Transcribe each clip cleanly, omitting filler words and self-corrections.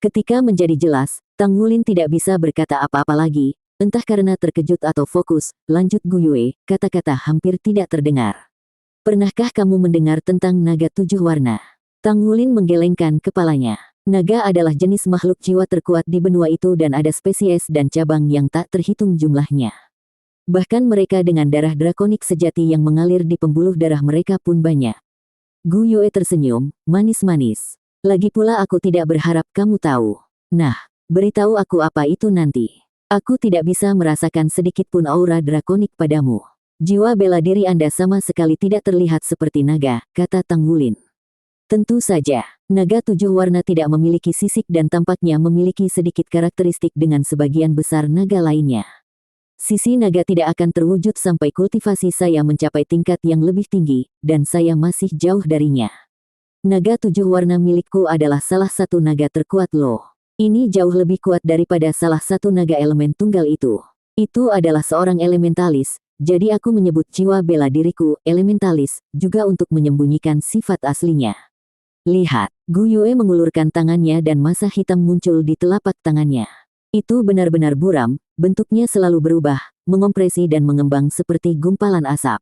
Ketika menjadi jelas, Tang Wulin tidak bisa berkata apa-apa lagi, entah karena terkejut atau fokus. Lanjut Gu Yue, kata-kata hampir tidak terdengar. Pernahkah kamu mendengar tentang naga 7 warna? Tang Wulin menggelengkan kepalanya. Naga adalah jenis makhluk jiwa terkuat di benua itu dan ada spesies dan cabang yang tak terhitung jumlahnya. Bahkan mereka dengan darah drakonik sejati yang mengalir di pembuluh darah mereka pun banyak. Gu Yue tersenyum, manis-manis. Lagi pula aku tidak berharap kamu tahu. Nah, beritahu aku apa itu nanti. Aku tidak bisa merasakan sedikit pun aura drakonik padamu. Jiwa bela diri Anda sama sekali tidak terlihat seperti naga, kata Tang Wulin. Tentu saja, naga 7 warna tidak memiliki sisik dan tampaknya memiliki sedikit karakteristik dengan sebagian besar naga lainnya. Sisi naga tidak akan terwujud sampai kultivasi saya mencapai tingkat yang lebih tinggi, dan saya masih jauh darinya. Naga 7 warna milikku adalah salah satu naga terkuat loh. Ini jauh lebih kuat daripada salah satu naga elemen tunggal itu. Itu adalah seorang elementalis, jadi aku menyebut jiwa bela diriku, elementalis, juga untuk menyembunyikan sifat aslinya. Lihat, Gu Yue mengulurkan tangannya dan massa hitam muncul di telapak tangannya. Itu benar-benar buram, bentuknya selalu berubah, mengompresi dan mengembang seperti gumpalan asap.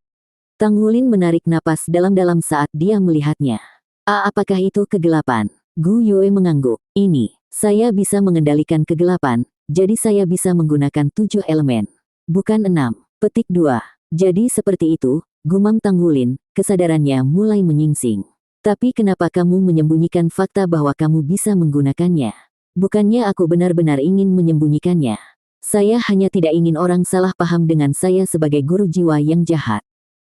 Tang Wulin menarik napas dalam-dalam saat dia melihatnya. Apakah itu kegelapan? Gu Yue mengangguk. Ini, saya bisa mengendalikan kegelapan, jadi saya bisa menggunakan 7 elemen. Bukan 6. Petik 2. Jadi seperti itu, gumam Tang Wulin, kesadarannya mulai menyingsing. Tapi kenapa kamu menyembunyikan fakta bahwa kamu bisa menggunakannya? Bukannya aku benar-benar ingin menyembunyikannya. Saya hanya tidak ingin orang salah paham dengan saya sebagai guru jiwa yang jahat.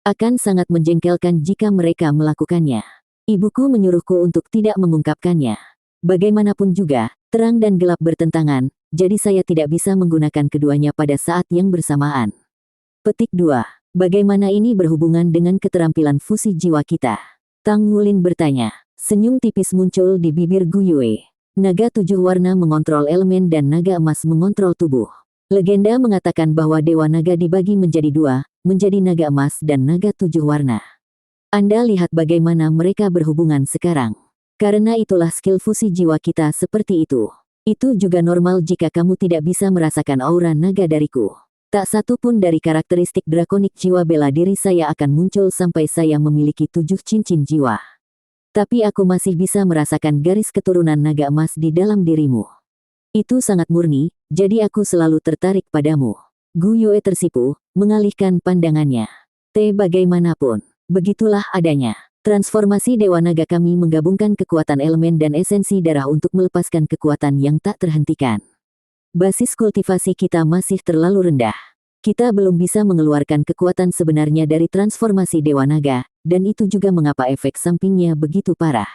Akan sangat menjengkelkan jika mereka melakukannya. Ibuku menyuruhku untuk tidak mengungkapkannya. Bagaimanapun juga, terang dan gelap bertentangan, jadi saya tidak bisa menggunakan keduanya pada saat yang bersamaan. Petik 2. Bagaimana ini berhubungan dengan keterampilan fusi jiwa kita? Tang Wulin bertanya. Senyum tipis muncul di bibir Gu Yue. Naga 7 warna mengontrol elemen dan naga emas mengontrol tubuh. Legenda mengatakan bahwa Dewa Naga dibagi menjadi 2, menjadi naga emas dan naga 7 warna. Anda lihat bagaimana mereka berhubungan sekarang. Karena itulah skill fusi jiwa kita seperti itu. Itu juga normal jika kamu tidak bisa merasakan aura naga dariku. Tak satu pun dari karakteristik drakonik jiwa bela diri saya akan muncul sampai saya memiliki 7 cincin jiwa. Tapi aku masih bisa merasakan garis keturunan naga emas di dalam dirimu. Itu sangat murni, jadi aku selalu tertarik padamu. Gu Yue tersipu, mengalihkan pandangannya. Bagaimanapun, begitulah adanya. Transformasi Dewa Naga kami menggabungkan kekuatan elemen dan esensi darah untuk melepaskan kekuatan yang tak terhentikan. Basis kultivasi kita masih terlalu rendah. Kita belum bisa mengeluarkan kekuatan sebenarnya dari transformasi Dewa Naga, dan itu juga mengapa efek sampingnya begitu parah.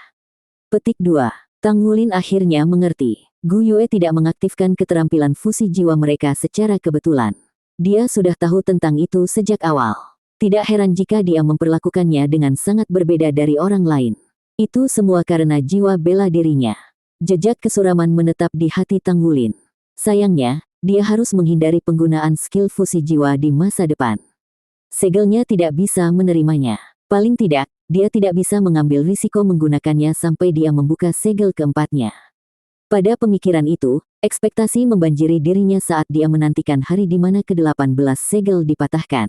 Petik 2. Tang Wulin akhirnya mengerti. Gu Yue tidak mengaktifkan keterampilan fusi jiwa mereka secara kebetulan. Dia sudah tahu tentang itu sejak awal. Tidak heran jika dia memperlakukannya dengan sangat berbeda dari orang lain. Itu semua karena jiwa bela dirinya. Jejak kesuraman menetap di hati Tang Wulin. Sayangnya, dia harus menghindari penggunaan skill fusi jiwa di masa depan. Segelnya tidak bisa menerimanya. Paling tidak, dia tidak bisa mengambil risiko menggunakannya sampai dia membuka segel keempatnya. Pada pemikiran itu, ekspektasi membanjiri dirinya saat dia menantikan hari di mana ke-18 segel dipatahkan.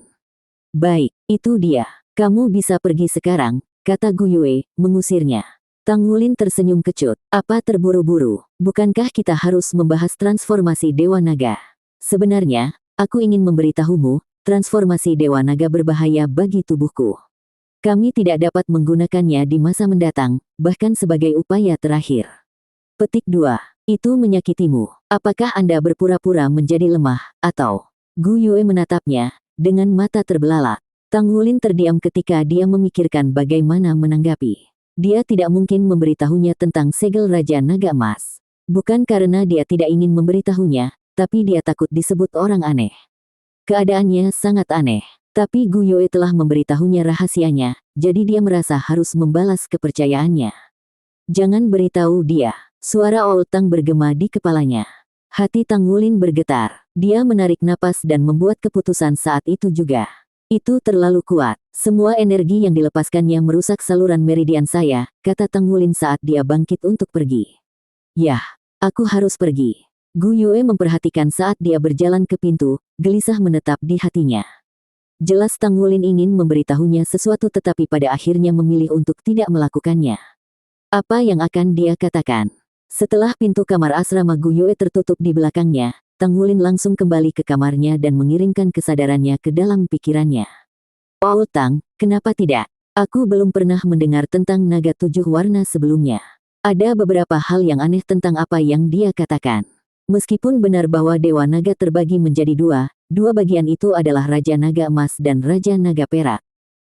Baik, itu dia. Kamu bisa pergi sekarang, kata Gu Yue, mengusirnya. Tang Wulin tersenyum kecut. Apa terburu-buru? Bukankah kita harus membahas transformasi Dewa Naga? Sebenarnya, aku ingin memberitahumu, transformasi Dewa Naga berbahaya bagi tubuhku. Kami tidak dapat menggunakannya di masa mendatang, bahkan sebagai upaya terakhir. Petik 2. Itu menyakitimu. Apakah Anda berpura-pura menjadi lemah, atau? Gu Yue menatapnya, dengan mata terbelalak. Tang Wulin terdiam ketika dia memikirkan bagaimana menanggapi. Dia tidak mungkin memberitahunya tentang segel Raja Naga Emas. Bukan karena dia tidak ingin memberitahunya, tapi dia takut disebut orang aneh. Keadaannya sangat aneh. Tapi Gu Yue telah memberitahunya rahasianya, jadi dia merasa harus membalas kepercayaannya. Jangan beritahu dia. Suara Old Tang bergema di kepalanya. Hati Tang Wulin bergetar. Dia menarik napas dan membuat keputusan saat itu juga. Itu terlalu kuat. Semua energi yang dilepaskannya merusak saluran meridian saya, kata Tang Wulin saat dia bangkit untuk pergi. Yah, aku harus pergi. Gu Yue memperhatikan saat dia berjalan ke pintu, gelisah menetap di hatinya. Jelas Tang Wulin ingin memberitahunya sesuatu tetapi pada akhirnya memilih untuk tidak melakukannya. Apa yang akan dia katakan? Setelah pintu kamar asrama Gu Yue tertutup di belakangnya, Tang Wulin langsung kembali ke kamarnya dan mengirimkan kesadarannya ke dalam pikirannya. Oh Tang, kenapa tidak? Aku belum pernah mendengar tentang naga 7 warna sebelumnya. Ada beberapa hal yang aneh tentang apa yang dia katakan. Meskipun benar bahwa Dewa Naga terbagi menjadi dua bagian itu adalah Raja Naga Emas dan Raja Naga Perak.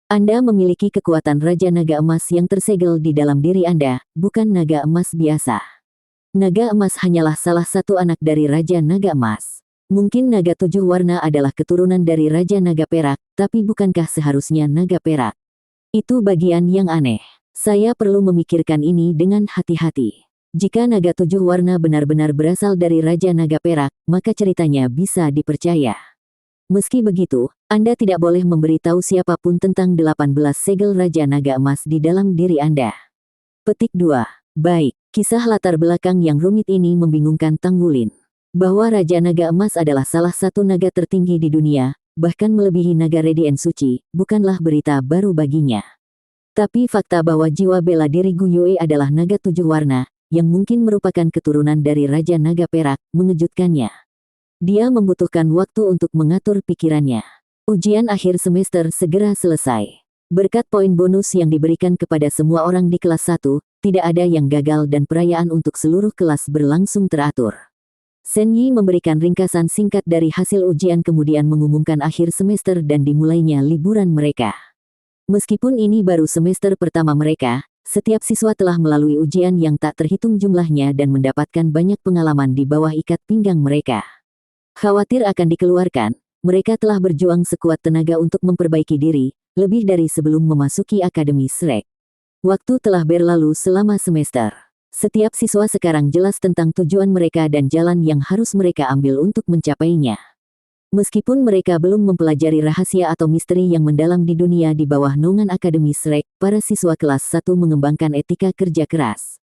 Anda memiliki kekuatan Raja Naga Emas yang tersegel di dalam diri Anda, bukan naga emas biasa. Naga emas hanyalah salah satu anak dari Raja Naga Emas. Mungkin naga 7 warna adalah keturunan dari Raja Naga Perak, tapi bukankah seharusnya naga perak? Itu bagian yang aneh. Saya perlu memikirkan ini dengan hati-hati. Jika naga 7 warna benar-benar berasal dari Raja Naga Perak, maka ceritanya bisa dipercaya. Meski begitu, Anda tidak boleh memberitahu siapapun tentang 18 segel Raja Naga Emas di dalam diri Anda. Petik 2. Baik, kisah latar belakang yang rumit ini membingungkan Tang Wulin. Bahwa Raja Naga Emas adalah salah satu naga tertinggi di dunia, bahkan melebihi naga Radiant Suci, bukanlah berita baru baginya. Tapi fakta bahwa jiwa bela diri Gu Yue adalah naga 7 warna, yang mungkin merupakan keturunan dari Raja Naga Perak, mengejutkannya. Dia membutuhkan waktu untuk mengatur pikirannya. Ujian akhir semester segera selesai. Berkat poin bonus yang diberikan kepada semua orang di kelas 1, tidak ada yang gagal dan perayaan untuk seluruh kelas berlangsung teratur. Shen Yi memberikan ringkasan singkat dari hasil ujian kemudian mengumumkan akhir semester dan dimulainya liburan mereka. Meskipun ini baru semester pertama mereka, setiap siswa telah melalui ujian yang tak terhitung jumlahnya dan mendapatkan banyak pengalaman di bawah ikat pinggang mereka. Khawatir akan dikeluarkan, mereka telah berjuang sekuat tenaga untuk memperbaiki diri, lebih dari sebelum memasuki Akademi Shrek. Waktu telah berlalu selama semester. Setiap siswa sekarang jelas tentang tujuan mereka dan jalan yang harus mereka ambil untuk mencapainya. Meskipun mereka belum mempelajari rahasia atau misteri yang mendalam di dunia di bawah naungan Akademi Shrek, para siswa kelas 1 mengembangkan etika kerja keras.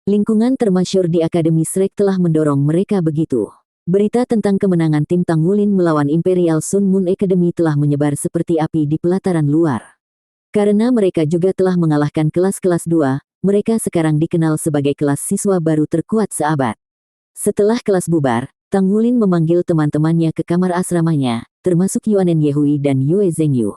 Lingkungan termasyur di Akademi Shrek telah mendorong mereka begitu. Berita tentang kemenangan tim Tang Wulin melawan Imperial Sun Moon Academy telah menyebar seperti api di pelataran luar. Karena mereka juga telah mengalahkan kelas-kelas 2, mereka sekarang dikenal sebagai kelas siswa baru terkuat seabad. Setelah kelas bubar, Tang Wulin memanggil teman-temannya ke kamar asramanya, termasuk Yuanen Yehui dan Yue Zhengyu.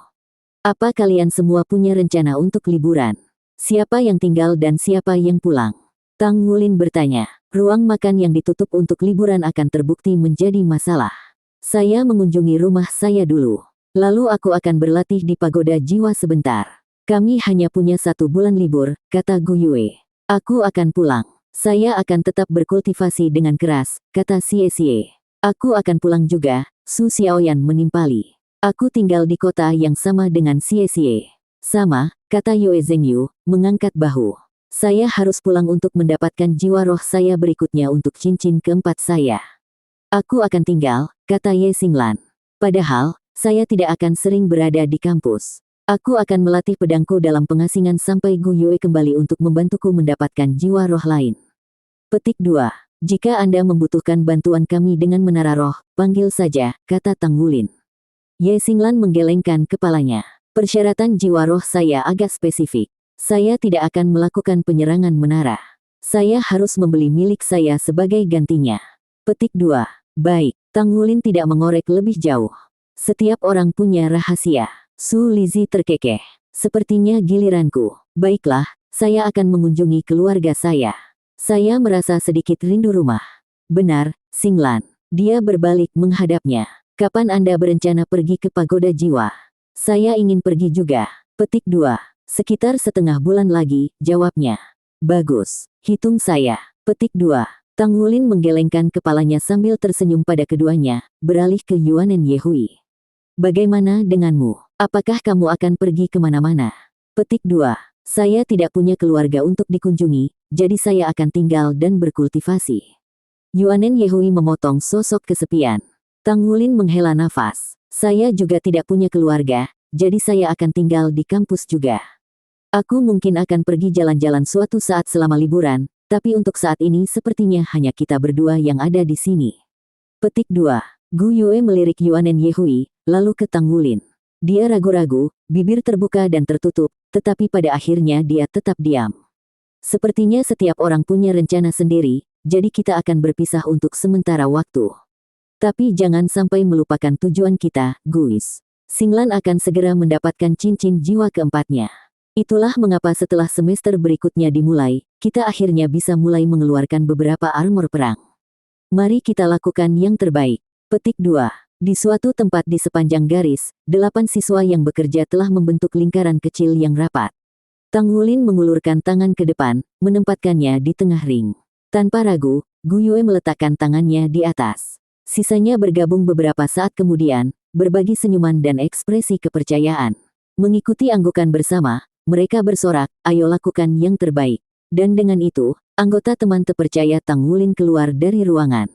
Apa kalian semua punya rencana untuk liburan? Siapa yang tinggal dan siapa yang pulang? Tang Wulin bertanya. Ruang makan yang ditutup untuk liburan akan terbukti menjadi masalah. Saya mengunjungi rumah saya dulu. Lalu aku akan berlatih di pagoda jiwa sebentar. Kami hanya punya 1 bulan libur, kata Gu Yue. Aku akan pulang. Saya akan tetap berkultivasi dengan keras, kata Xie Xie. Aku akan pulang juga, Su Xiaoyan menimpali. Aku tinggal di kota yang sama dengan Xie Xie. Sama, kata Yue Zhengyu, mengangkat bahu. Saya harus pulang untuk mendapatkan jiwa roh saya berikutnya untuk cincin keempat saya. Aku akan tinggal, kata Ye Xinglan. Padahal, saya tidak akan sering berada di kampus. Aku akan melatih pedangku dalam pengasingan sampai Gu Yue kembali untuk membantuku mendapatkan jiwa roh lain. Petik 2. Jika Anda membutuhkan bantuan kami dengan menara roh, panggil saja, kata Tang Wulin. Ye Xinglan menggelengkan kepalanya. Persyaratan jiwa roh saya agak spesifik. Saya tidak akan melakukan penyerangan menara. Saya harus membeli milik saya sebagai gantinya. Petik 2. Baik, Tang Wulin tidak mengorek lebih jauh. Setiap orang punya rahasia. Su Lizhi terkekeh. Sepertinya giliranku. Baiklah, saya akan mengunjungi keluarga saya. Saya merasa sedikit rindu rumah. Benar, Xinglan. Dia berbalik menghadapnya. Kapan Anda berencana pergi ke pagoda jiwa? Saya ingin pergi juga. Petik 2. Sekitar setengah bulan lagi, jawabnya. Bagus, hitung saya. Petik 2. Tang Wulin menggelengkan kepalanya sambil tersenyum pada keduanya, beralih ke Yuanen Yehui. Bagaimana denganmu? Apakah kamu akan pergi kemana-mana? Petik 2. Saya tidak punya keluarga untuk dikunjungi, jadi saya akan tinggal dan berkultivasi. Yuanen Yehui memotong sosok kesepian. Tang Wulin menghela nafas. Saya juga tidak punya keluarga, jadi saya akan tinggal di kampus juga. Aku mungkin akan pergi jalan-jalan suatu saat selama liburan, Tapi untuk saat ini sepertinya hanya kita berdua yang ada di sini. Petik 2. Gu Yue melirik Yuanen Yehui, lalu ke Tang Wulin. Dia ragu-ragu, bibir terbuka dan tertutup, tetapi pada akhirnya dia tetap diam. Sepertinya setiap orang punya rencana sendiri, jadi kita akan berpisah untuk sementara waktu. Tapi jangan sampai melupakan tujuan kita, guys. Xinglan akan segera mendapatkan cincin jiwa keempatnya. Itulah mengapa setelah semester berikutnya dimulai, kita akhirnya bisa mulai mengeluarkan beberapa armor perang. Mari kita lakukan yang terbaik. Petik 2. Di suatu tempat di sepanjang garis, 8 siswa yang bekerja telah membentuk lingkaran kecil yang rapat. Tang Wulin mengulurkan tangan ke depan, menempatkannya di tengah ring. Tanpa ragu, Gu Yue meletakkan tangannya di atas. Sisanya bergabung beberapa saat kemudian, berbagi senyuman dan ekspresi kepercayaan. Mengikuti anggukan bersama, mereka bersorak, ayo lakukan yang terbaik. Dan dengan itu, anggota teman terpercaya Tang Wulin keluar dari ruangan.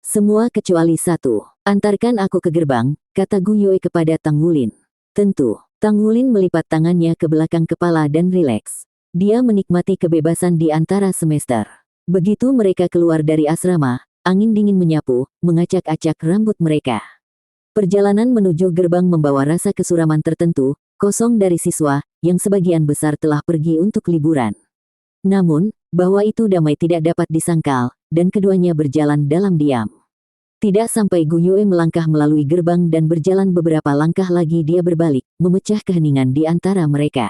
Semua kecuali satu. Antarkan aku ke gerbang, kata Gu Yue kepada Tang Wulin. Tentu. Tang Wulin melipat tangannya ke belakang kepala dan rileks. Dia menikmati kebebasan di antara semester. Begitu mereka keluar dari asrama, angin dingin menyapu, mengacak-acak rambut mereka. Perjalanan menuju gerbang membawa rasa kesuraman tertentu, kosong dari siswa, yang sebagian besar telah pergi untuk liburan. Namun, bahwa itu damai tidak dapat disangkal, dan keduanya berjalan dalam diam. Tidak sampai Gu Yue melangkah melalui gerbang dan berjalan beberapa langkah lagi dia berbalik, memecah keheningan di antara mereka.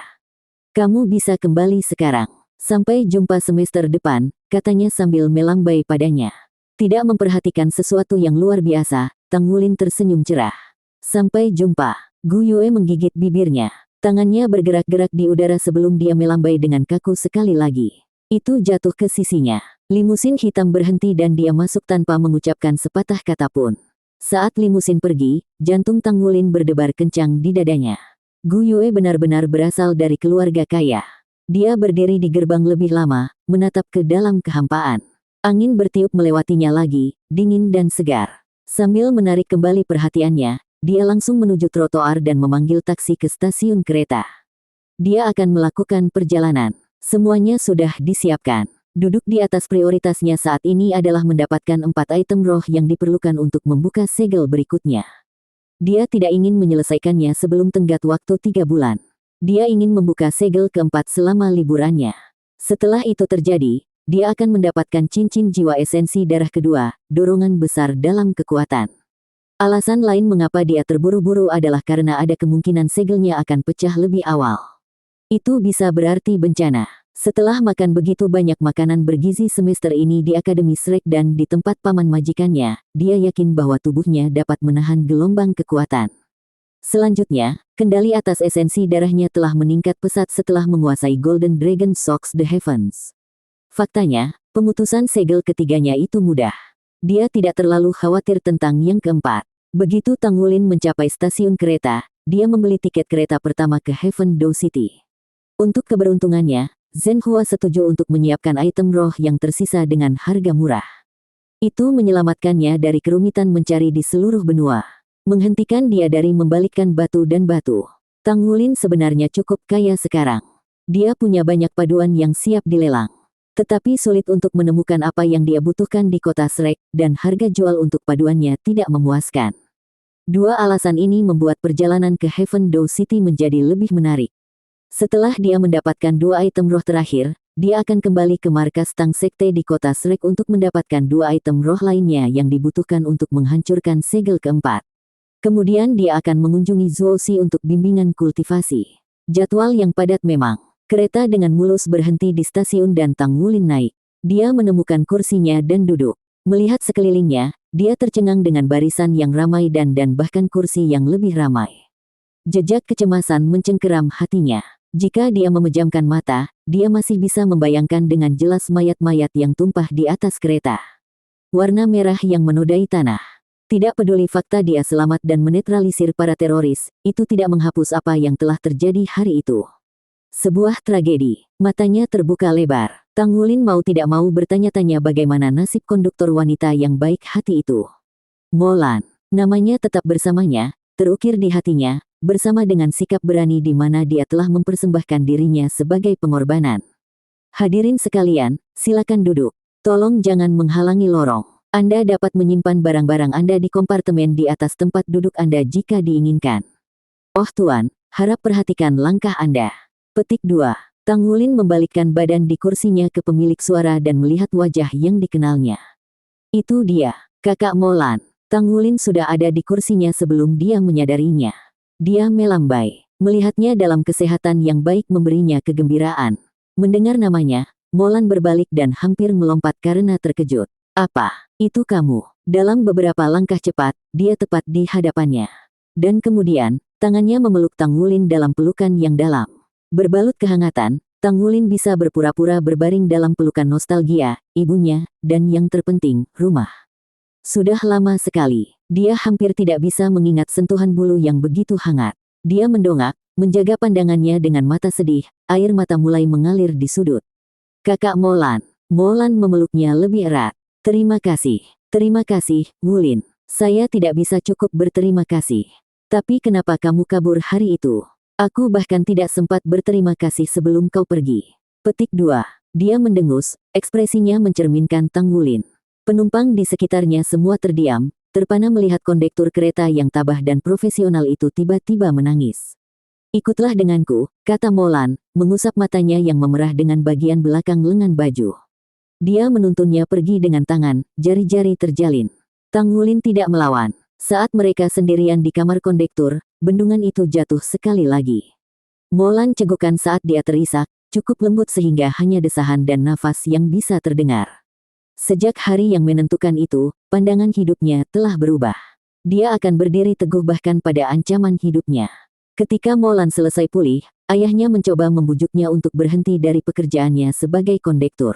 Kamu bisa kembali sekarang. Sampai jumpa semester depan, katanya sambil melambai padanya. Tidak memperhatikan sesuatu yang luar biasa, Tang Wulin tersenyum cerah. Sampai jumpa. Gu Yue menggigit bibirnya. Tangannya bergerak-gerak di udara sebelum dia melambai dengan kaku sekali lagi. Itu jatuh ke sisinya. Limusin hitam berhenti dan dia masuk tanpa mengucapkan sepatah kata pun. Saat limusin pergi, jantung Tang Wulin berdebar kencang di dadanya. Gu Yue benar-benar berasal dari keluarga kaya. Dia berdiri di gerbang lebih lama, menatap ke dalam kehampaan. Angin bertiup melewatinya lagi, dingin dan segar. Sambil menarik kembali perhatiannya, dia langsung menuju trotoar dan memanggil taksi ke stasiun kereta. Dia akan melakukan perjalanan. Semuanya sudah disiapkan. Duduk di atas prioritasnya saat ini adalah mendapatkan 4 item roh yang diperlukan untuk membuka segel berikutnya. Dia tidak ingin menyelesaikannya sebelum tenggat waktu 3 bulan. Dia ingin membuka segel keempat selama liburannya. Setelah itu terjadi, dia akan mendapatkan cincin jiwa esensi darah kedua, dorongan besar dalam kekuatan. Alasan lain mengapa dia terburu-buru adalah karena ada kemungkinan segelnya akan pecah lebih awal. Itu bisa berarti bencana. Setelah makan begitu banyak makanan bergizi semester ini di Akademi Shrek dan di tempat paman majikannya, dia yakin bahwa tubuhnya dapat menahan gelombang kekuatan. Selanjutnya, kendali atas esensi darahnya telah meningkat pesat setelah menguasai Golden Dragon Shocks the Heavens. Faktanya, pemutusan segel ketiganya itu mudah. Dia tidak terlalu khawatir tentang yang keempat. Begitu Tang Wulin mencapai stasiun kereta, dia membeli tiket kereta pertama ke Heaven Dow City. Untuk keberuntungannya, Zhen Hua setuju untuk menyiapkan item roh yang tersisa dengan harga murah. Itu menyelamatkannya dari kerumitan mencari di seluruh benua. Menghentikan dia dari membalikkan batu dan batu. Tang Wulin sebenarnya cukup kaya sekarang. Dia punya banyak paduan yang siap dilelang. Tetapi sulit untuk menemukan apa yang dia butuhkan di kota Shrek, dan harga jual untuk paduannya tidak memuaskan. Dua alasan ini membuat perjalanan ke Heaven Dow City menjadi lebih menarik. Setelah dia mendapatkan 2 item roh terakhir, dia akan kembali ke markas Tang Sekte di kota Shrek untuk mendapatkan 2 item roh lainnya yang dibutuhkan untuk menghancurkan segel keempat. Kemudian dia akan mengunjungi Zuoxi untuk bimbingan kultivasi. Jadwal yang padat memang. Kereta dengan mulus berhenti di stasiun dan Tang Wulin naik. Dia menemukan kursinya dan duduk. Melihat sekelilingnya, dia tercengang dengan barisan yang ramai dan bahkan kursi yang lebih ramai. Jejak kecemasan mencengkeram hatinya. Jika dia memejamkan mata, dia masih bisa membayangkan dengan jelas mayat-mayat yang tumpah di atas kereta. Warna merah yang menodai tanah. Tidak peduli fakta dia selamat dan menetralisir para teroris, itu tidak menghapus apa yang telah terjadi hari itu. Sebuah tragedi. Matanya terbuka lebar. Tang Wulin mau tidak mau bertanya-tanya bagaimana nasib konduktor wanita yang baik hati itu. Molan. Namanya tetap bersamanya, terukir di hatinya, bersama dengan sikap berani di mana dia telah mempersembahkan dirinya sebagai pengorbanan. Hadirin sekalian, silakan duduk. Tolong jangan menghalangi lorong. Anda dapat menyimpan barang-barang Anda di kompartemen di atas tempat duduk Anda jika diinginkan. Oh Tuan, harap perhatikan langkah Anda. Petik 2. Tang Wulin membalikkan badan di kursinya ke pemilik suara dan melihat wajah yang dikenalnya. Itu dia, Kakak Molan. Tang Wulin sudah ada di kursinya sebelum dia menyadarinya. Dia melambai. Melihatnya dalam kesehatan yang baik memberinya kegembiraan. Mendengar namanya, Molan berbalik dan hampir melompat karena terkejut. Apa? Itu kamu. Dalam beberapa langkah cepat, dia tepat di hadapannya. Dan kemudian, tangannya memeluk Tang Wulin dalam pelukan yang dalam. Berbalut kehangatan, Tang Wulin bisa berpura-pura berbaring dalam pelukan nostalgia, ibunya, dan yang terpenting, rumah. Sudah lama sekali, dia hampir tidak bisa mengingat sentuhan bulu yang begitu hangat. Dia mendongak, menjaga pandangannya dengan mata sedih, air mata mulai mengalir di sudut. Kakak Molan. Molan memeluknya lebih erat. Terima kasih, Wulin. Saya tidak bisa cukup berterima kasih. Tapi kenapa kamu kabur hari itu? Aku bahkan tidak sempat berterima kasih sebelum kau pergi. Petik 2. Dia mendengus, ekspresinya mencerminkan Tang Wulin. Penumpang di sekitarnya semua terdiam, terpana melihat kondektur kereta yang tabah dan profesional itu tiba-tiba menangis. Ikutlah denganku, kata Molan, mengusap matanya yang memerah dengan bagian belakang lengan baju. Dia menuntunnya pergi dengan tangan, jari-jari terjalin. Tang Wulin tidak melawan. Saat mereka sendirian di kamar kondektur, bendungan itu jatuh sekali lagi. Molan cegukan saat dia terisak, cukup lembut sehingga hanya desahan dan nafas yang bisa terdengar. Sejak hari yang menentukan itu, pandangan hidupnya telah berubah. Dia akan berdiri teguh bahkan pada ancaman hidupnya. Ketika Molan selesai pulih, ayahnya mencoba membujuknya untuk berhenti dari pekerjaannya sebagai kondektur.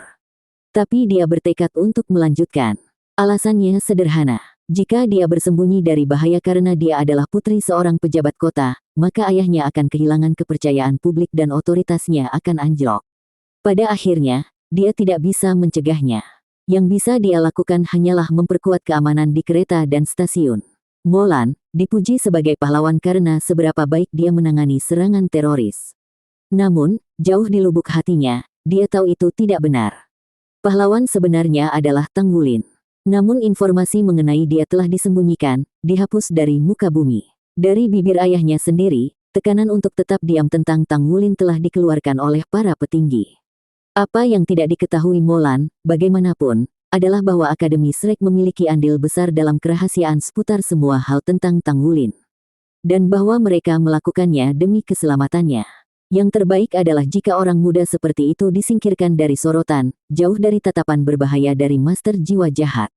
Tapi dia bertekad untuk melanjutkan. Alasannya sederhana. Jika dia bersembunyi dari bahaya karena dia adalah putri seorang pejabat kota, maka ayahnya akan kehilangan kepercayaan publik dan otoritasnya akan anjlok. Pada akhirnya, dia tidak bisa mencegahnya. Yang bisa dia lakukan hanyalah memperkuat keamanan di kereta dan stasiun. Molan dipuji sebagai pahlawan karena seberapa baik dia menangani serangan teroris. Namun, jauh di lubuk hatinya, dia tahu itu tidak benar. Pahlawan sebenarnya adalah Tang Wulin. Namun informasi mengenai dia telah disembunyikan, dihapus dari muka bumi. Dari bibir ayahnya sendiri, tekanan untuk tetap diam tentang Tang Wulin telah dikeluarkan oleh para petinggi. Apa yang tidak diketahui Molan, bagaimanapun, adalah bahwa Akademi Shrek memiliki andil besar dalam kerahasiaan seputar semua hal tentang Tang Wulin. Dan bahwa mereka melakukannya demi keselamatannya. Yang terbaik adalah jika orang muda seperti itu disingkirkan dari sorotan, jauh dari tatapan berbahaya dari master jiwa jahat.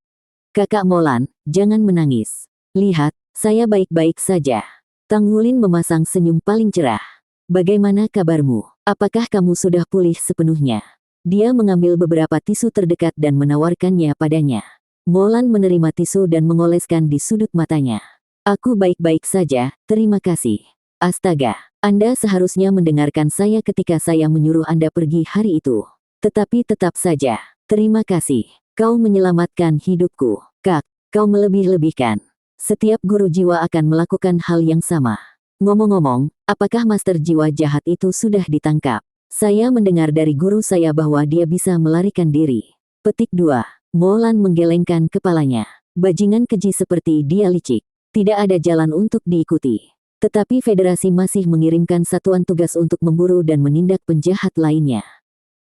Kakak Molan, jangan menangis. Lihat, saya baik-baik saja. Tang Wulin memasang senyum paling cerah. Bagaimana kabarmu? Apakah kamu sudah pulih sepenuhnya? Dia mengambil beberapa tisu terdekat dan menawarkannya padanya. Molan menerima tisu dan mengoleskan di sudut matanya. Aku baik-baik saja, terima kasih. Astaga, Anda seharusnya mendengarkan saya ketika saya menyuruh Anda pergi hari itu. Tetapi tetap saja, terima kasih. Kau menyelamatkan hidupku. Kak, kau melebih-lebihkan. Setiap guru jiwa akan melakukan hal yang sama. Ngomong-ngomong, apakah master jiwa jahat itu sudah ditangkap? Saya mendengar dari guru saya bahwa dia bisa melarikan diri. Petik 2. Molan menggelengkan kepalanya. Bajingan keji seperti dia licik. Tidak ada jalan untuk diikuti. Tetapi federasi masih mengirimkan satuan tugas untuk memburu dan menindak penjahat lainnya.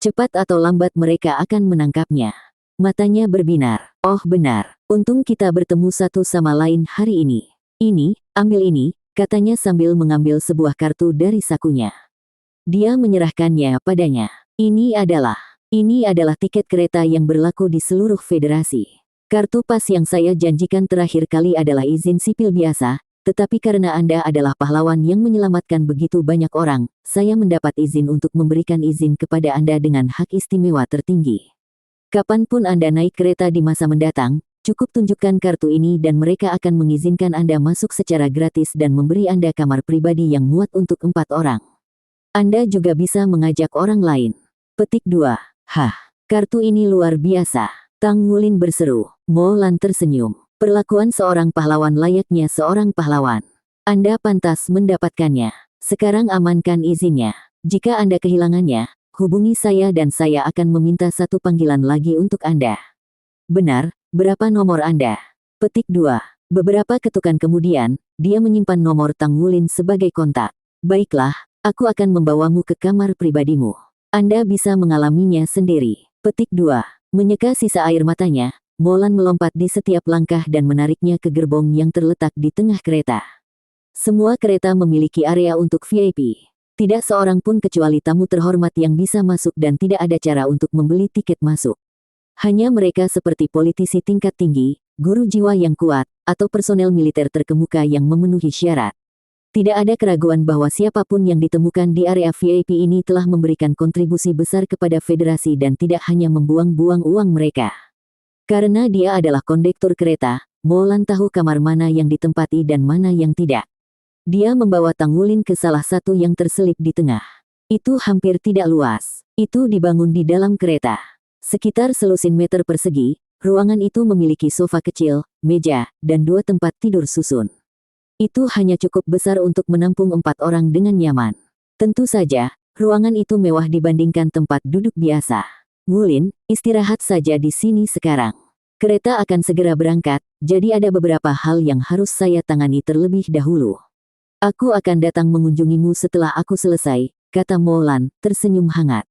Cepat atau lambat mereka akan menangkapnya. Matanya berbinar. Oh benar, untung kita bertemu satu sama lain hari ini. Ini, ambil ini, katanya sambil mengambil sebuah kartu dari sakunya. Dia menyerahkannya padanya. Ini adalah tiket kereta yang berlaku di seluruh federasi. Kartu pas yang saya janjikan terakhir kali adalah izin sipil biasa, tetapi karena Anda adalah pahlawan yang menyelamatkan begitu banyak orang, saya mendapat izin untuk memberikan izin kepada Anda dengan hak istimewa tertinggi. Kapanpun Anda naik kereta di masa mendatang, cukup tunjukkan kartu ini dan mereka akan mengizinkan Anda masuk secara gratis dan memberi Anda kamar pribadi yang muat untuk 4 orang. Anda juga bisa mengajak orang lain. Petik 2. Hah, kartu ini luar biasa. Tang Wulin berseru. Molan tersenyum. Perlakuan seorang pahlawan layaknya seorang pahlawan. Anda pantas mendapatkannya. Sekarang amankan izinnya. Jika Anda kehilangannya, hubungi saya dan saya akan meminta satu panggilan lagi untuk Anda. Benar, berapa nomor Anda? Petik 2. Beberapa ketukan kemudian, dia menyimpan nomor Tang Wulin sebagai kontak. Baiklah, aku akan membawamu ke kamar pribadimu. Anda bisa mengalaminya sendiri. Petik 2. Menyeka sisa air matanya, Molan melompat di setiap langkah dan menariknya ke gerbong yang terletak di tengah kereta. Semua kereta memiliki area untuk VIP. Tidak seorang pun kecuali tamu terhormat yang bisa masuk dan tidak ada cara untuk membeli tiket masuk. Hanya mereka seperti politisi tingkat tinggi, guru jiwa yang kuat, atau personel militer terkemuka yang memenuhi syarat. Tidak ada keraguan bahwa siapapun yang ditemukan di area VIP ini telah memberikan kontribusi besar kepada federasi dan tidak hanya membuang-buang uang mereka. Karena dia adalah kondektur kereta, Molan tahu kamar mana yang ditempati dan mana yang tidak. Dia membawa Tang Wulin ke salah satu yang terselip di tengah. Itu hampir tidak luas. Itu dibangun di dalam kereta. Sekitar selusin meter persegi, ruangan itu memiliki sofa kecil, meja, dan 2 tempat tidur susun. Itu hanya cukup besar untuk menampung 4 orang dengan nyaman. Tentu saja, ruangan itu mewah dibandingkan tempat duduk biasa. Wulin, istirahat saja di sini sekarang. Kereta akan segera berangkat, jadi ada beberapa hal yang harus saya tangani terlebih dahulu. Aku akan datang mengunjungimu setelah aku selesai, kata Molan, tersenyum hangat.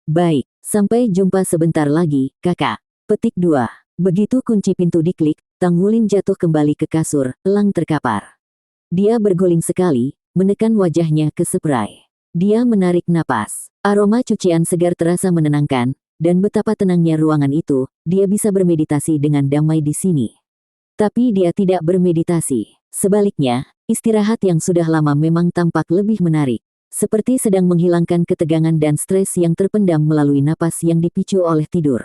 Baik, sampai jumpa sebentar lagi, kakak. Petik 2. Begitu kunci pintu diklik, Tang Wulin jatuh kembali ke kasur, elang terkapar. Dia berguling sekali, menekan wajahnya ke spray. Dia menarik napas. Aroma cucian segar terasa menenangkan, dan betapa tenangnya ruangan itu, dia bisa bermeditasi dengan damai di sini. Tapi dia tidak bermeditasi. Sebaliknya, istirahat yang sudah lama memang tampak lebih menarik. Seperti sedang menghilangkan ketegangan dan stres yang terpendam melalui napas yang dipicu oleh tidur.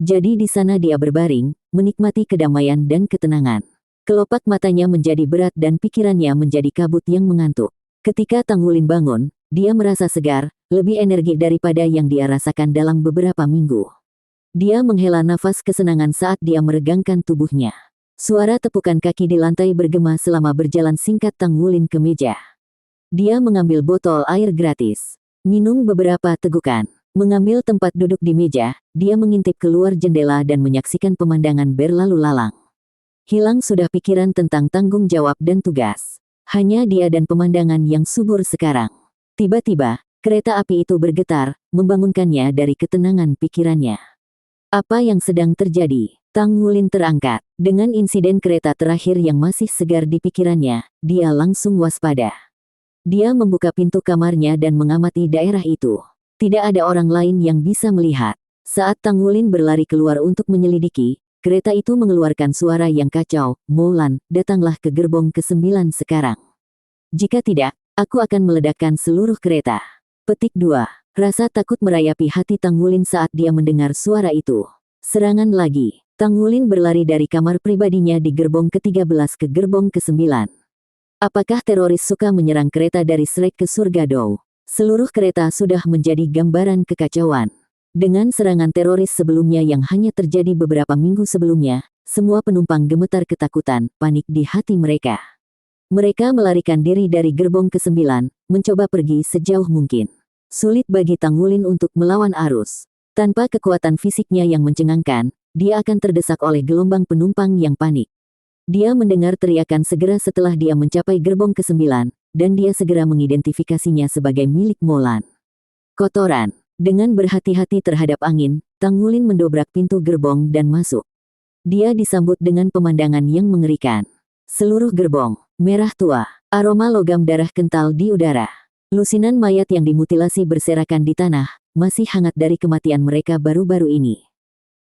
Jadi di sana dia berbaring, menikmati kedamaian dan ketenangan. Kelopak matanya menjadi berat dan pikirannya menjadi kabut yang mengantuk. Ketika Tang Wulin bangun, dia merasa segar, lebih energi daripada yang dia rasakan dalam beberapa minggu. Dia menghela nafas kesenangan saat dia meregangkan tubuhnya. Suara tepukan kaki di lantai bergema selama berjalan singkat Tang Wulin ke meja. Dia mengambil botol air gratis. Minum beberapa tegukan. Mengambil tempat duduk di meja, dia mengintip keluar jendela dan menyaksikan pemandangan berlalu lalang. Hilang sudah pikiran tentang tanggung jawab dan tugas. Hanya dia dan pemandangan yang subur sekarang. Tiba-tiba, kereta api itu bergetar, membangunkannya dari ketenangan pikirannya. Apa yang sedang terjadi? Tang Wulin terangkat. Dengan insiden kereta terakhir yang masih segar di pikirannya, dia langsung waspada. Dia membuka pintu kamarnya dan mengamati daerah itu. Tidak ada orang lain yang bisa melihat. Saat Tang Wulin berlari keluar untuk menyelidiki, kereta itu mengeluarkan suara yang kacau. Molan, datanglah ke gerbong ke-9 sekarang. Jika tidak, aku akan meledakkan seluruh kereta. Petik 2. Rasa takut merayapi hati Tang Wulin saat dia mendengar suara itu. Serangan lagi. Tang Wulin berlari dari kamar pribadinya di gerbong ke-13 ke gerbong ke-9. Apakah teroris suka menyerang kereta dari Shrek ke surga Dou? Seluruh kereta sudah menjadi gambaran kekacauan. Dengan serangan teroris sebelumnya yang hanya terjadi beberapa minggu sebelumnya, semua penumpang gemetar ketakutan, panik di hati mereka. Mereka melarikan diri dari gerbong ke-9, mencoba pergi sejauh mungkin. Sulit bagi Tang Wulin untuk melawan arus. Tanpa kekuatan fisiknya yang mencengangkan, dia akan terdesak oleh gelombang penumpang yang panik. Dia mendengar teriakan segera setelah dia mencapai gerbong ke-9, dan dia segera mengidentifikasinya sebagai milik Molan. Kotoran. Dengan berhati-hati terhadap angin, Tang Wulin mendobrak pintu gerbong dan masuk. Dia disambut dengan pemandangan yang mengerikan. Seluruh gerbong, merah tua, aroma logam darah kental di udara. Lusinan mayat yang dimutilasi berserakan di tanah, masih hangat dari kematian mereka baru-baru ini.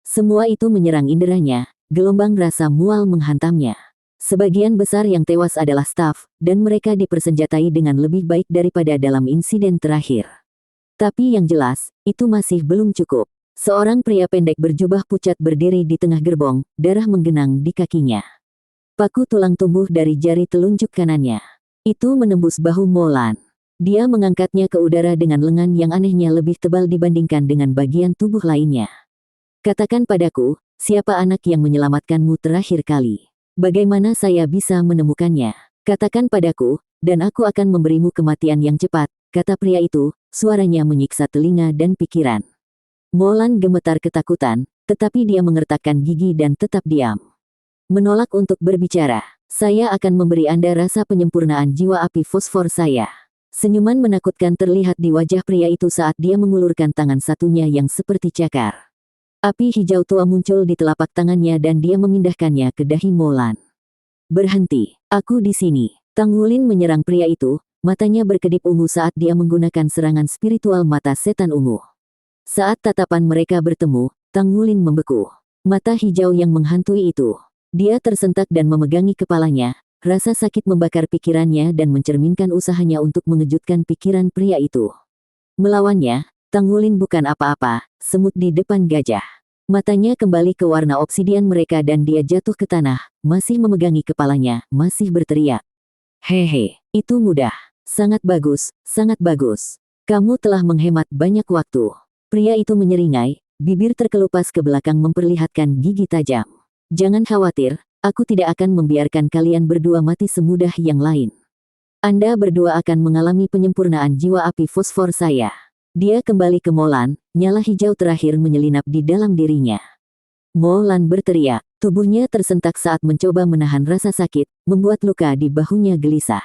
Semua itu menyerang inderanya, gelombang rasa mual menghantamnya. Sebagian besar yang tewas adalah staf, dan mereka dipersenjatai dengan lebih baik daripada dalam insiden terakhir. Tapi yang jelas, itu masih belum cukup. Seorang pria pendek berjubah pucat berdiri di tengah gerbong, darah menggenang di kakinya. Paku tulang tumbuh dari jari telunjuk kanannya. Itu menembus bahu Molan. Dia mengangkatnya ke udara dengan lengan yang anehnya lebih tebal dibandingkan dengan bagian tubuh lainnya. Katakan padaku, siapa anak yang menyelamatkanmu terakhir kali? Bagaimana saya bisa menemukannya? Katakan padaku, dan aku akan memberimu kematian yang cepat, kata pria itu, suaranya menyiksa telinga dan pikiran. Molan gemetar ketakutan, tetapi dia mengertakkan gigi dan tetap diam. Menolak untuk berbicara. Saya akan memberi Anda rasa penyempurnaan jiwa api fosfor saya. Senyuman menakutkan terlihat di wajah pria itu saat dia mengulurkan tangan satunya yang seperti cakar. Api hijau tua muncul di telapak tangannya dan dia memindahkannya ke dahi Molan. Berhenti, aku di sini. Tang Wulin menyerang pria itu, matanya berkedip ungu saat dia menggunakan serangan spiritual mata setan ungu. Saat tatapan mereka bertemu, Tang Wulin membeku. Mata hijau yang menghantui itu. Dia tersentak dan memegangi kepalanya. Rasa sakit membakar pikirannya dan mencerminkan usahanya untuk mengejutkan pikiran pria itu. Melawannya, Tang Wulin bukan apa-apa, semut di depan gajah. Matanya kembali ke warna obsidian mereka dan dia jatuh ke tanah, masih memegangi kepalanya, masih berteriak. Hehe, itu mudah. Sangat bagus, sangat bagus. Kamu telah menghemat banyak waktu. Pria itu menyeringai, bibir terkelupas ke belakang memperlihatkan gigi tajam. Jangan khawatir. Aku tidak akan membiarkan kalian berdua mati semudah yang lain. Anda berdua akan mengalami penyempurnaan jiwa api fosfor saya. Dia kembali ke Molan, nyala hijau terakhir menyelinap di dalam dirinya. Molan berteriak, tubuhnya tersentak saat mencoba menahan rasa sakit, membuat luka di bahunya gelisah.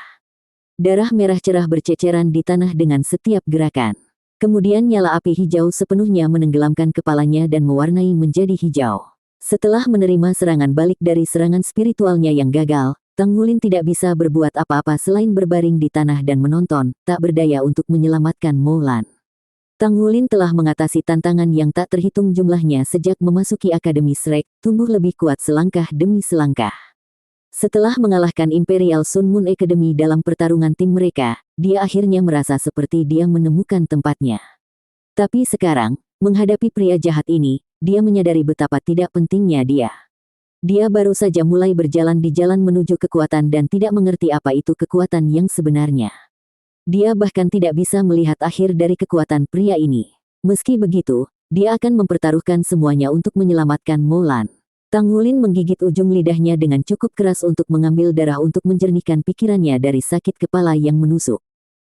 Darah merah cerah berceceran di tanah dengan setiap gerakan. Kemudian nyala api hijau sepenuhnya menenggelamkan kepalanya dan mewarnai menjadi hijau. Setelah menerima serangan balik dari serangan spiritualnya yang gagal, Tang Wulin tidak bisa berbuat apa-apa selain berbaring di tanah dan menonton, tak berdaya untuk menyelamatkan Molan. Tang Wulin telah mengatasi tantangan yang tak terhitung jumlahnya sejak memasuki Akademi Shrek, tumbuh lebih kuat selangkah demi selangkah. Setelah mengalahkan Imperial Sun Moon Academy dalam pertarungan tim mereka, dia akhirnya merasa seperti dia menemukan tempatnya. Tapi sekarang, menghadapi pria jahat ini, dia menyadari betapa tidak pentingnya dia. Dia baru saja mulai berjalan di jalan menuju kekuatan dan tidak mengerti apa itu kekuatan yang sebenarnya. Dia bahkan tidak bisa melihat akhir dari kekuatan pria ini. Meski begitu, dia akan mempertaruhkan semuanya untuk menyelamatkan Molan. Tang Wulin menggigit ujung lidahnya dengan cukup keras untuk mengambil darah untuk menjernihkan pikirannya dari sakit kepala yang menusuk.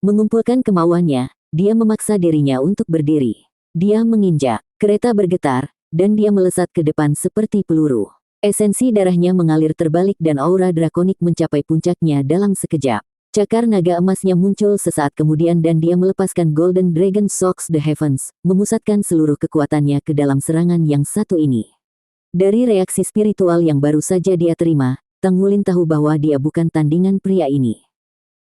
Mengumpulkan kemauannya, dia memaksa dirinya untuk berdiri. Dia menginjak, kereta bergetar, dan dia melesat ke depan seperti peluru. Esensi darahnya mengalir terbalik dan aura drakonik mencapai puncaknya dalam sekejap. Cakar naga emasnya muncul sesaat kemudian dan dia melepaskan Golden Dragon Shocks the Heavens, memusatkan seluruh kekuatannya ke dalam serangan yang satu ini. Dari reaksi spiritual yang baru saja dia terima, Tang Wulin tahu bahwa dia bukan tandingan pria ini.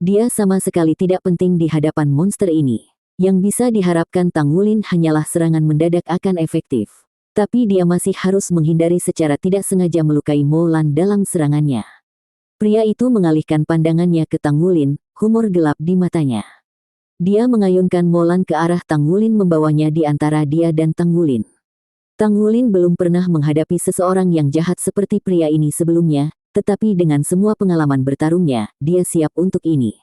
Dia sama sekali tidak penting di hadapan monster ini. Yang bisa diharapkan Tang Wulin hanyalah serangan mendadak akan efektif. Tapi dia masih harus menghindari secara tidak sengaja melukai Molan dalam serangannya. Pria itu mengalihkan pandangannya ke Tang Wulin, humor gelap di matanya. Dia mengayunkan Molan ke arah Tang Wulin membawanya di antara dia dan Tang Wulin. Tang Wulin belum pernah menghadapi seseorang yang jahat seperti pria ini sebelumnya, tetapi dengan semua pengalaman bertarungnya, dia siap untuk ini.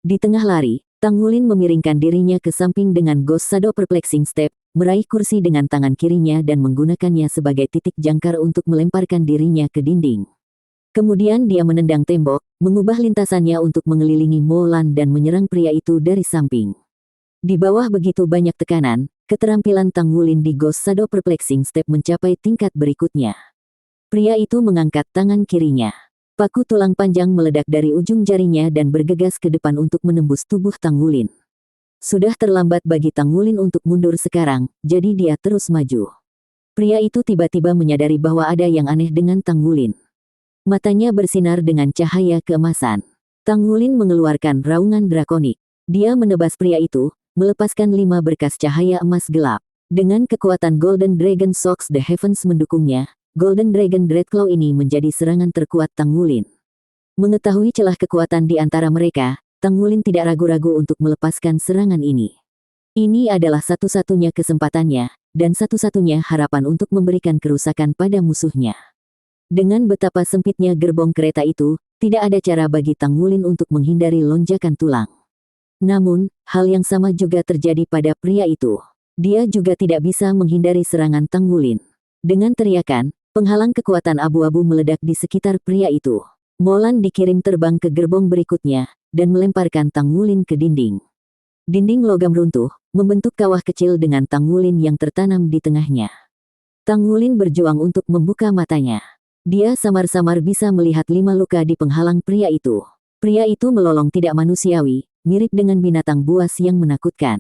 Di tengah lari, Tang Wulin memiringkan dirinya ke samping dengan Ghost Shadow Perplexing Step, meraih kursi dengan tangan kirinya dan menggunakannya sebagai titik jangkar untuk melemparkan dirinya ke dinding. Kemudian dia menendang tembok, mengubah lintasannya untuk mengelilingi Molan dan menyerang pria itu dari samping. Di bawah begitu banyak tekanan, keterampilan Tang Wulin di Ghost Shadow Perplexing Step mencapai tingkat berikutnya. Pria itu mengangkat tangan kirinya. Paku tulang panjang meledak dari ujung jarinya dan bergegas ke depan untuk menembus tubuh Tang Wulin. Sudah terlambat bagi Tang Wulin untuk mundur sekarang, jadi dia terus maju. Pria itu tiba-tiba menyadari bahwa ada yang aneh dengan Tang Wulin. Matanya bersinar dengan cahaya keemasan. Tang Wulin mengeluarkan raungan drakonik. Dia menebas pria itu, melepaskan 5 berkas cahaya emas gelap. Dengan kekuatan Golden Dragon Shocks the Heavens mendukungnya, Golden Dragon Dreadclaw ini menjadi serangan terkuat Tang Wulin. Mengetahui celah kekuatan di antara mereka, Tang Wulin tidak ragu-ragu untuk melepaskan serangan ini. Ini adalah satu-satunya kesempatannya, dan satu-satunya harapan untuk memberikan kerusakan pada musuhnya. Dengan betapa sempitnya gerbong kereta itu, tidak ada cara bagi Tang Wulin untuk menghindari lonjakan tulang. Namun, hal yang sama juga terjadi pada pria itu. Dia juga tidak bisa menghindari serangan Tang Wulin. Dengan teriakan, penghalang kekuatan abu-abu meledak di sekitar pria itu. Molan dikirim terbang ke gerbong berikutnya, dan melemparkan Tang Wulin ke dinding. Dinding logam runtuh, membentuk kawah kecil dengan Tang Wulin yang tertanam di tengahnya. Tang Wulin berjuang untuk membuka matanya. Dia samar-samar bisa melihat 5 luka di penghalang pria itu. Pria itu melolong tidak manusiawi, mirip dengan binatang buas yang menakutkan.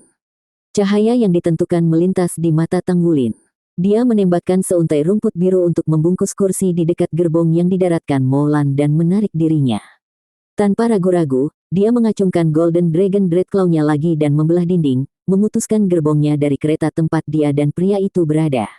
Cahaya yang ditentukan melintas di mata Tang Wulin. Dia menembakkan seuntai rumput biru untuk membungkus kursi di dekat gerbong yang didaratkan Molan dan menarik dirinya. Tanpa ragu-ragu, dia mengacungkan Golden Dragon Dreadclaw-nya lagi dan membelah dinding, memutuskan gerbongnya dari kereta tempat dia dan pria itu berada.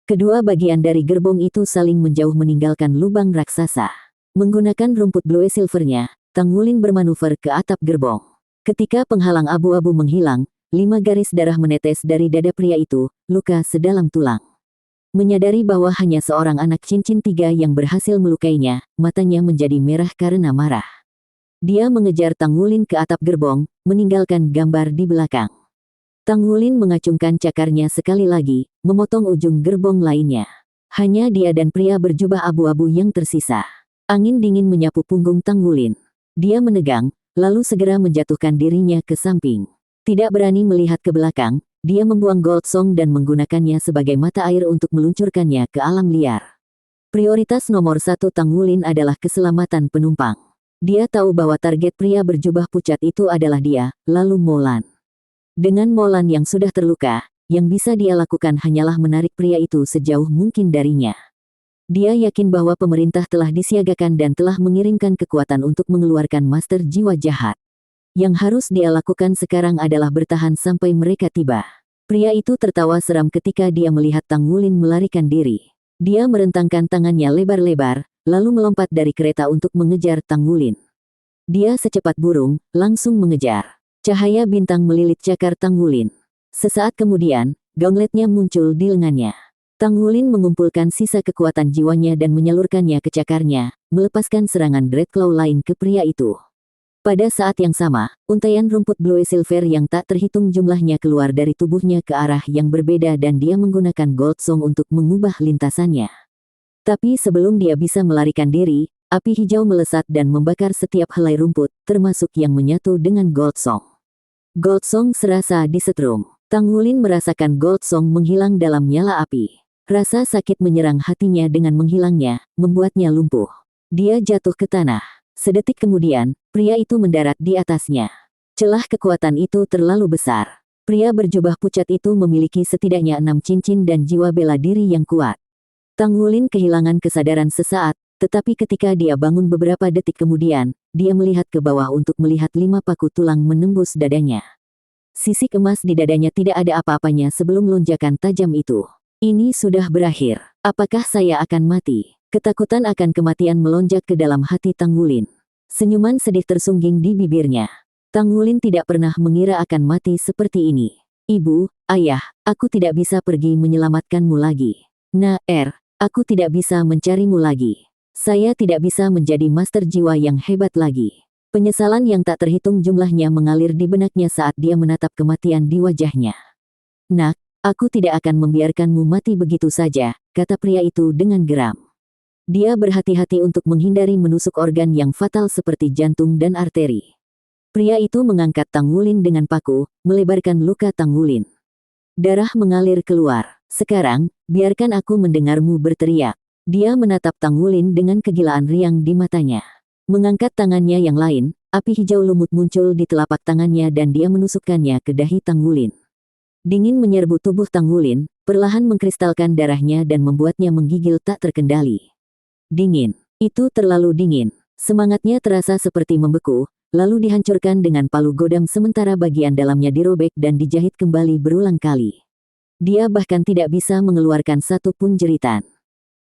Kedua bagian dari gerbong itu saling menjauh meninggalkan lubang raksasa. Menggunakan rumput blue silvernya, Tang Wulin bermanuver ke atap gerbong. Ketika penghalang abu-abu menghilang, 5 garis darah menetes dari dada pria itu, luka sedalam tulang. Menyadari bahwa hanya seorang anak cincin 3 yang berhasil melukainya, matanya menjadi merah karena marah. Dia mengejar Tang Wulin ke atap gerbong, meninggalkan gambar di belakang. Tang Wulin mengacungkan cakarnya sekali lagi, memotong ujung gerbong lainnya. Hanya dia dan pria berjubah abu-abu yang tersisa. Angin dingin menyapu punggung Tang Wulin. Dia menegang, lalu segera menjatuhkan dirinya ke samping. Tidak berani melihat ke belakang, dia membuang Gold Song dan menggunakannya sebagai mata air untuk meluncurkannya ke alam liar. Prioritas nomor 1 Tang Wulin adalah keselamatan penumpang. Dia tahu bahwa target pria berjubah pucat itu adalah dia, lalu Molan. Dengan Molan yang sudah terluka, yang bisa dia lakukan hanyalah menarik pria itu sejauh mungkin darinya. Dia yakin bahwa pemerintah telah disiagakan dan telah mengirimkan kekuatan untuk mengeluarkan master jiwa jahat. Yang harus dia lakukan sekarang adalah bertahan sampai mereka tiba. Pria itu tertawa seram ketika dia melihat Tang Wulin melarikan diri. Dia merentangkan tangannya lebar-lebar, lalu melompat dari kereta untuk mengejar Tang Wulin. Dia secepat burung, langsung mengejar. Cahaya bintang melilit cakar Tang Wulin. Sesaat kemudian, gauntletnya muncul di lengannya. Tang Wulin mengumpulkan sisa kekuatan jiwanya dan menyalurkannya ke cakarnya, melepaskan serangan Dreadclaw lain ke pria itu. Pada saat yang sama, untaian rumput blue silver yang tak terhitung jumlahnya keluar dari tubuhnya ke arah yang berbeda dan dia menggunakan Gold Song untuk mengubah lintasannya. Tapi sebelum dia bisa melarikan diri, api hijau melesat dan membakar setiap helai rumput, termasuk yang menyatu dengan Gold Song. Gold Song serasa disetrum. Tang Wulin merasakan Gold Song menghilang dalam nyala api. Rasa sakit menyerang hatinya dengan menghilangnya, membuatnya lumpuh. Dia jatuh ke tanah. Sedetik kemudian, pria itu mendarat di atasnya. Celah kekuatan itu terlalu besar. Pria berjubah pucat itu memiliki setidaknya 6 cincin dan jiwa bela diri yang kuat. Tang Wulin kehilangan kesadaran sesaat, tetapi ketika dia bangun beberapa detik kemudian, dia melihat ke bawah untuk melihat 5 paku tulang menembus dadanya. Sisik emas di dadanya tidak ada apa-apanya sebelum lonjakan tajam itu. Ini sudah berakhir. Apakah saya akan mati? Ketakutan akan kematian melonjak ke dalam hati Tang Wulin. Senyuman sedih tersungging di bibirnya. Tang Wulin tidak pernah mengira akan mati seperti ini. Ibu, ayah, aku tidak bisa pergi menyelamatkanmu lagi. Aku tidak bisa mencarimu lagi. Saya tidak bisa menjadi master jiwa yang hebat lagi. Penyesalan yang tak terhitung jumlahnya mengalir di benaknya saat dia menatap kematian di wajahnya. Nak, aku tidak akan membiarkanmu mati begitu saja, kata pria itu dengan geram. Dia berhati-hati untuk menghindari menusuk organ yang fatal seperti jantung dan arteri. Pria itu mengangkat Tang Wulin dengan paku, melebarkan luka Tang Wulin. Darah mengalir keluar. Sekarang, biarkan aku mendengarmu berteriak. Dia menatap Tang Wulin dengan kegilaan riang di matanya. Mengangkat tangannya yang lain, api hijau lumut muncul di telapak tangannya dan dia menusukkannya ke dahi Tang Wulin. Dingin menyerbu tubuh Tang Wulin, perlahan mengkristalkan darahnya dan membuatnya menggigil tak terkendali. Dingin. Itu terlalu dingin. Semangatnya terasa seperti membeku, lalu dihancurkan dengan palu godam sementara bagian dalamnya dirobek dan dijahit kembali berulang kali. Dia bahkan tidak bisa mengeluarkan satu pun jeritan.